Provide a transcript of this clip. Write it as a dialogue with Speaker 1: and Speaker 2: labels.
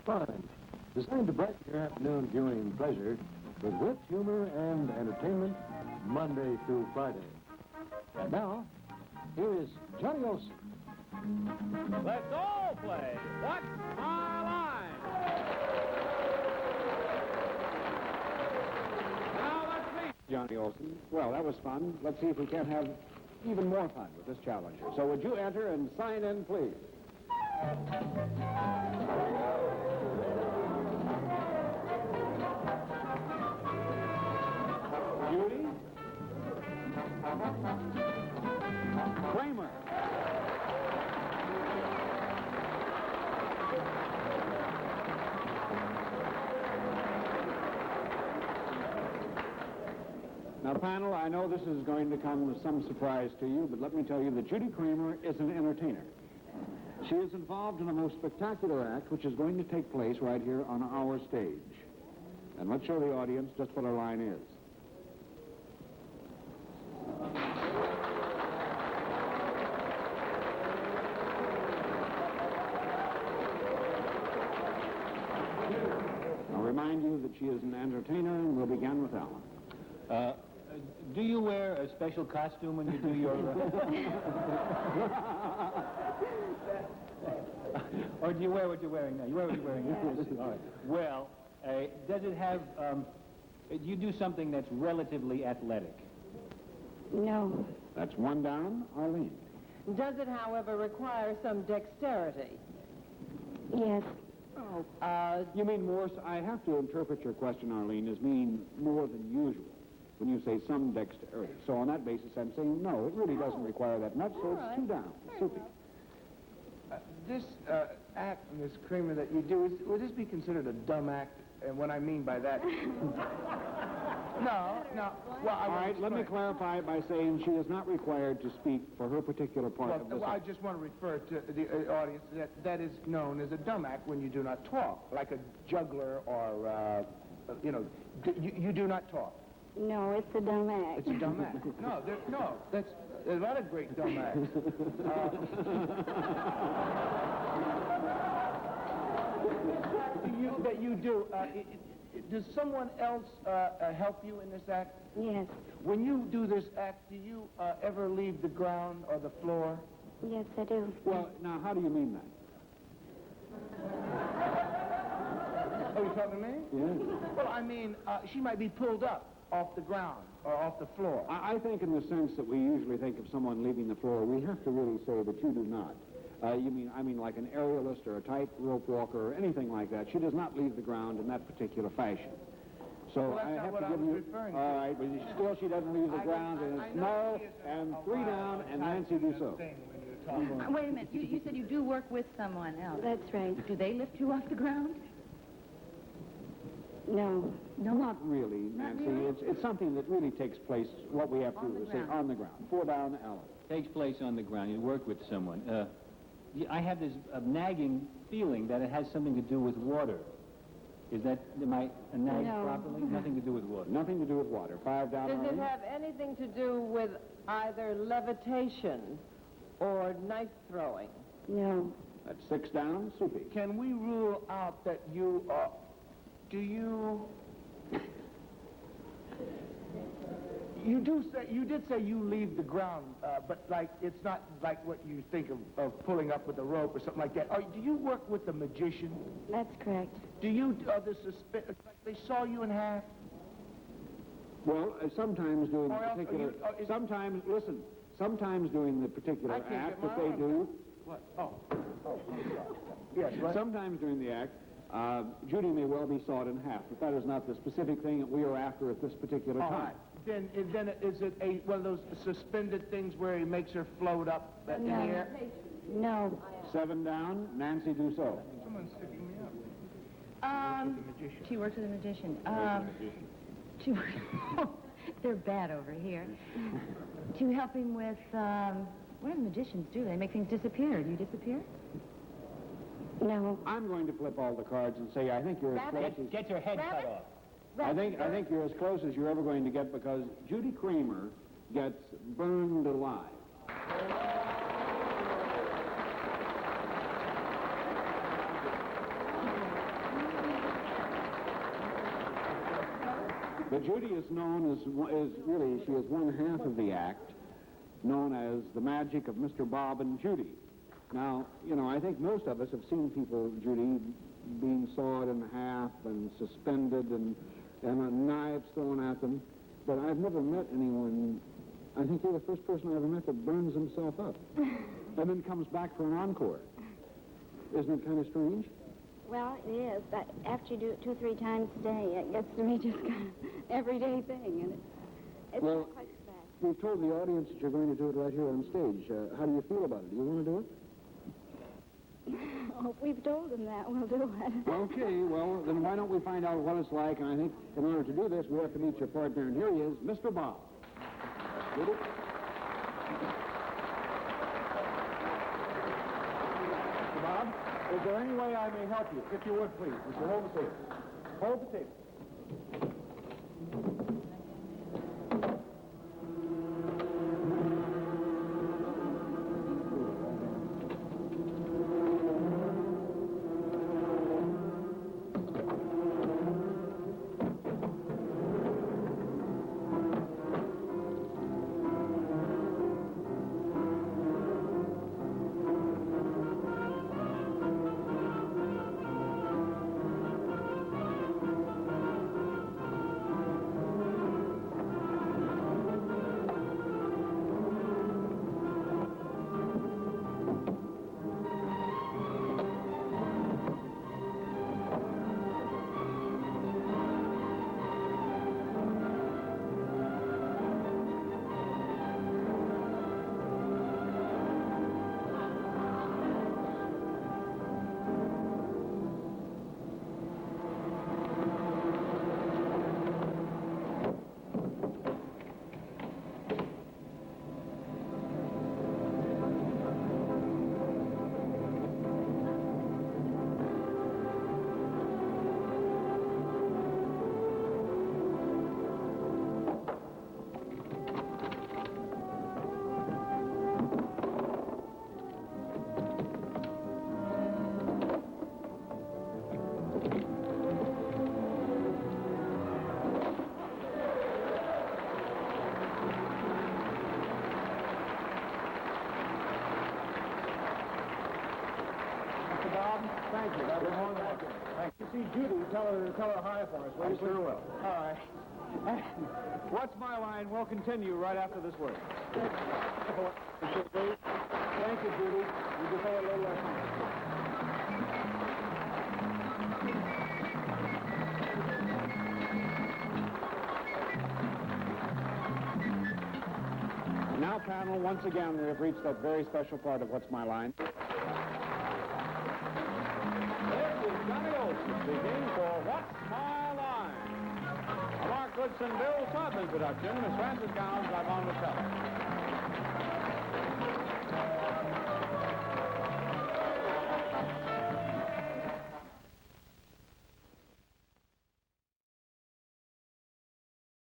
Speaker 1: Fun, designed to brighten your afternoon viewing pleasure with wit, humor, and entertainment Monday through Friday. And now, here is Johnny Olson.
Speaker 2: Let's all play What's My Line? Now let's meet
Speaker 3: Johnny Olson. Well, that was fun. Let's see if we can't have even more fun with this challenger. So would you enter and sign in, please? Judy? Kramer? Now, panel, I know this is going to come as some surprise to you, but let me tell you that Judy Kramer is an entertainer. She is involved in a most spectacular act which is going to take place right here on our stage. And let's show the audience just what her line is. I'll remind you that she is an entertainer, and we'll begin with Alan.
Speaker 4: Do you wear a special costume when you do your... or do you wear what you're wearing now? You wear what you're wearing now. All right. Well, does it have... do you do something that's relatively athletic?
Speaker 5: No.
Speaker 3: That's one down. Arlene.
Speaker 6: Does it, however, require some dexterity?
Speaker 5: Yes.
Speaker 6: Oh.
Speaker 3: You mean more... I have to interpret your question, Arlene, as mean more than usual when you say some dexterity. So on that basis, I'm saying no, it really doesn't require that much, so it's two down. Soupy.
Speaker 7: This act, Miss Kramer, that you do, would this be considered a dumb act? And what I mean by that... No. Well,
Speaker 3: all right, let me clarify by saying she is not required to speak for her particular part of this
Speaker 7: Well, I
Speaker 3: act.
Speaker 7: just want to refer to the audience that is known as a dumb act when you do not talk, like a juggler or, you do not talk.
Speaker 5: No, it's a dumb act.
Speaker 7: It's a dumb act. No, that's a lot of great dumb acts. That you do. Does someone else help you in this act?
Speaker 5: Yes.
Speaker 7: When you do this act, do you ever leave the ground or the floor?
Speaker 5: Yes, I do.
Speaker 3: Well, now, how do you mean that?
Speaker 7: Oh, you talking to me?
Speaker 3: Yeah.
Speaker 7: Well, I mean, she might be pulled up off the ground or off the floor.
Speaker 3: I think in the sense that we usually think of someone leaving the floor, we have to really say that you do not. I mean like an aerialist or a tightrope walker or anything like that. She does not leave the ground in that particular fashion. So
Speaker 7: Well, that's
Speaker 3: I
Speaker 7: not
Speaker 3: have
Speaker 7: what
Speaker 3: to
Speaker 7: I
Speaker 3: give
Speaker 7: was
Speaker 3: you...
Speaker 7: referring to.
Speaker 3: All right, but still she doesn't leave the ground, and it's no, and three down, and Nancy do so.
Speaker 8: Wait a minute. You said you do work with someone else.
Speaker 5: That's right.
Speaker 8: Do they lift you off the ground?
Speaker 5: No.
Speaker 8: No?
Speaker 3: Not really, Nancy.
Speaker 8: really?
Speaker 3: It's something that really takes place, what we have
Speaker 8: On
Speaker 3: to
Speaker 8: the
Speaker 3: say,
Speaker 8: ground.
Speaker 3: on the ground. Four down, Alan.
Speaker 4: Takes place on the ground. You work with someone. I have this nagging feeling that it has something to do with water. Is that, am I nagged
Speaker 5: No.
Speaker 4: properly? Nothing to do with water.
Speaker 3: Nothing to do with water. Five down,
Speaker 6: Does it
Speaker 3: Arlene.
Speaker 6: have anything to do with either levitation or knife throwing?
Speaker 5: No.
Speaker 3: That's six down, Soupy.
Speaker 7: Can we rule out that you do you... You did say you leave the ground, but like it's not like what you think of pulling up with a rope or something like that. Do you work with the magician?
Speaker 5: That's correct.
Speaker 7: Do you they saw you in half?
Speaker 3: Well, sometimes during
Speaker 7: Or
Speaker 3: the
Speaker 7: else-
Speaker 3: particular...
Speaker 7: is-
Speaker 3: sometimes, listen, sometimes during the particular
Speaker 7: I can't
Speaker 3: act
Speaker 7: get
Speaker 3: that
Speaker 7: my
Speaker 3: they
Speaker 7: arm
Speaker 3: do...
Speaker 7: What? Oh. Yes, right.
Speaker 3: Sometimes during the act, Judy may well be sawed in half, but that is not the specific thing that we are after at this particular
Speaker 7: All
Speaker 3: time.
Speaker 7: right. Then is it one of those suspended things where he makes her float up in the air?
Speaker 5: No.
Speaker 3: Seven down, Nancy do so.
Speaker 7: Someone's sticking me up.
Speaker 8: She works with a magician. She works... They're bad over here. To help him with, what do magicians do? They make things disappear. Do you disappear?
Speaker 5: No.
Speaker 3: I'm going to flip all the cards and say I think you're as close as...
Speaker 4: Get your head cut off.
Speaker 3: I think you're as close as you're ever going to get because Judy Kramer gets burned alive. But Judy is known as she is one half of the act, known as the magic of Mr. Bob and Judy. Now, you know, I think most of us have seen people, Judy, being sawed in half and suspended and knives thrown at them, but I've never met anyone. I think you're the first person I ever met that burns himself up and then comes back for an encore. Isn't it kind of strange?
Speaker 5: Well, it is, but after you do it 2-3 times a day, it gets to be just kind of everyday thing, and it's
Speaker 3: Well,
Speaker 5: not quite so bad.
Speaker 3: We've told the audience that you're going to do it right here on stage. How do you feel about it? Do you want to do it?
Speaker 5: Oh, we've told them that. We'll do it.
Speaker 3: Okay, well, then why don't we find out what it's like? And I think in order to do this, we have to meet your partner. And here he is, Mr. Bob. Judy?
Speaker 7: Mr. Bob, is there any way I may help you? If you would, please. Mr. Hold the table. Hold the table. Thank you. That was more than welcome. Thank you. See Judy, tell her hi for us. I sure will. All right. What's My Line? We'll continue right after this word. Thank you, Judy. You can say a little less. Now, panel, once again, we have reached that very special part of What's My Line.
Speaker 2: Speaking for What's My Line? A Mark Goodson, Bill Sothern production. Miss Frances Gowns, I'm on the telephone.